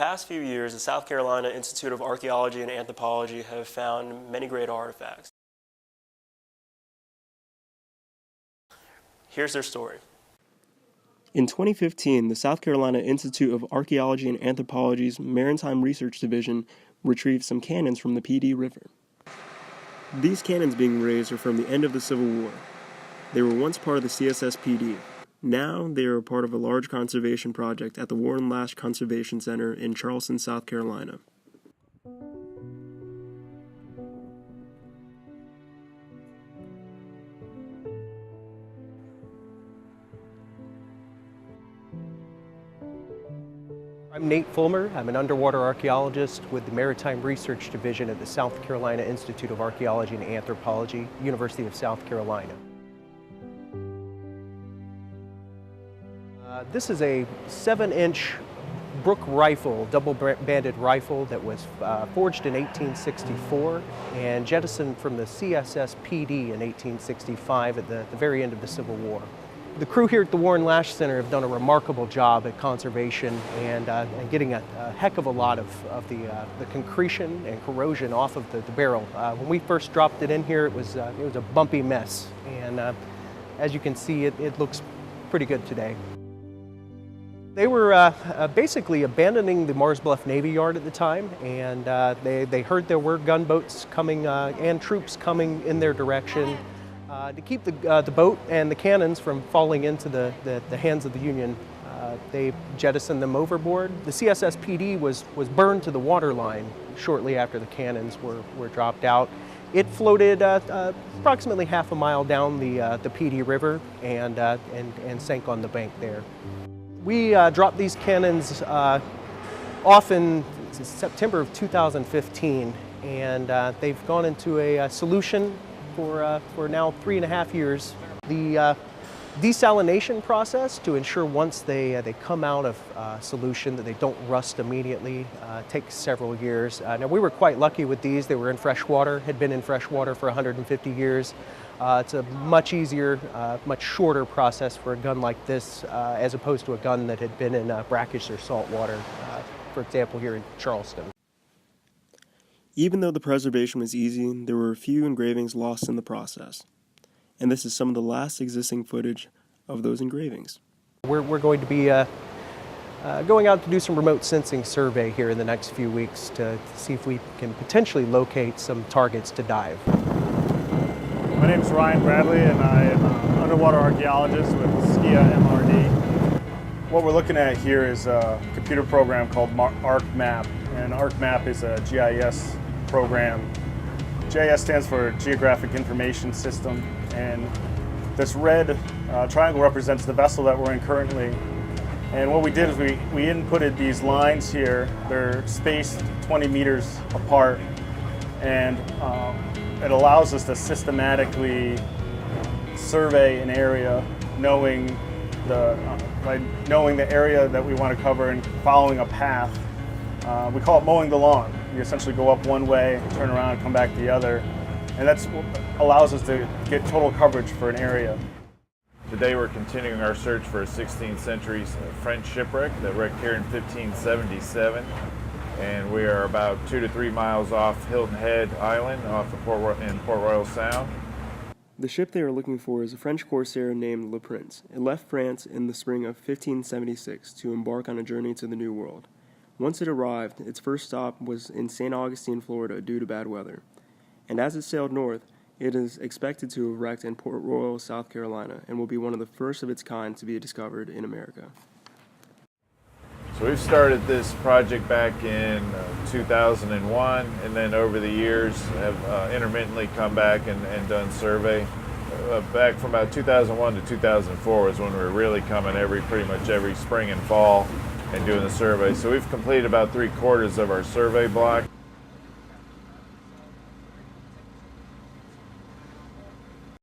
past few years, the South Carolina Institute of Archeology and Anthropology have found many great artifacts. Here's their story. In 2015, the South Carolina Institute of Archeology and Anthropology's Maritime Research Division retrieved some cannons from the PD River. These cannons being raised are from the end of the Civil War. They were once part of the CSSPD. Now they are a part of a large conservation project at the Warren Lash Conservation Center in Charleston, South Carolina. I'm Nate Fulmer. I'm an underwater archaeologist with the Maritime Research Division at the South Carolina Institute of Archeology and Anthropology, University of South Carolina. This is a 7-inch Brook rifle, double-banded rifle that was forged in 1864 and jettisoned from the CSSPD in 1865 at the very end of the Civil War. The crew here at the Warren Lash Center have done a remarkable job at conservation and getting a heck of a lot of the concretion and corrosion off of the barrel. When we first dropped it in here, it was a bumpy mess, and as you can see, it looks pretty good today. They were basically abandoning the Mars Bluff Navy Yard at the time, and they heard there were gunboats coming and troops coming in their direction. To keep the boat and the cannons from falling into the hands of the Union, they jettisoned them overboard. The CSSPD was burned to the waterline shortly after the cannons were dropped out. It floated approximately half a mile down the PD River and sank on the bank there. We dropped these cannons off in September of 2015, and they've gone into a solution for now 3.5 years. The desalination process to ensure once they come out of solution that they don't rust immediately takes several years. Now we were quite lucky with these. They were in fresh water, had been in fresh water for 150 years. It's a much easier, much shorter process for a gun like this as opposed to a gun that had been in brackish or salt water, for example here in Charleston. Even though the preservation was easy, there were a few engravings lost in the process. And this is some of the last existing footage of those engravings. We're going to be going out to do some remote sensing survey here in the next few weeks to see if we can potentially locate some targets to dive. My name is Ryan Bradley, and I am an underwater archaeologist with SCIAA MRD. What we're looking at here is a computer program called ArcMap, and ArcMap is a GIS program. GIS stands for Geographic Information System, and this red triangle represents the vessel that we're in currently. And what we did is we inputted these lines here. They're spaced 20 meters apart, and it allows us to systematically survey an area, knowing the area that we want to cover and following a path. We call it mowing the lawn. You essentially go up one way, turn around, and come back the other, and that's what allows us to get total coverage for an area. Today we're continuing our search for a 16th century French shipwreck that wrecked here in 1577. And we are about 2 to 3 miles off Hilton Head Island in Port Royal Sound. The ship they are looking for is a French corsair named Le Prince. It left France in the spring of 1576 to embark on a journey to the New World. Once it arrived, its first stop was in St. Augustine, Florida, due to bad weather. And as it sailed north, it is expected to have wrecked in Port Royal, South Carolina, and will be one of the first of its kind to be discovered in America. So we've started this project back in 2001, and then over the years have intermittently come back and done survey. Back from about 2001 to 2004 was when we were really coming pretty much every spring and fall and doing the survey. So we've completed about 3/4 of our survey block.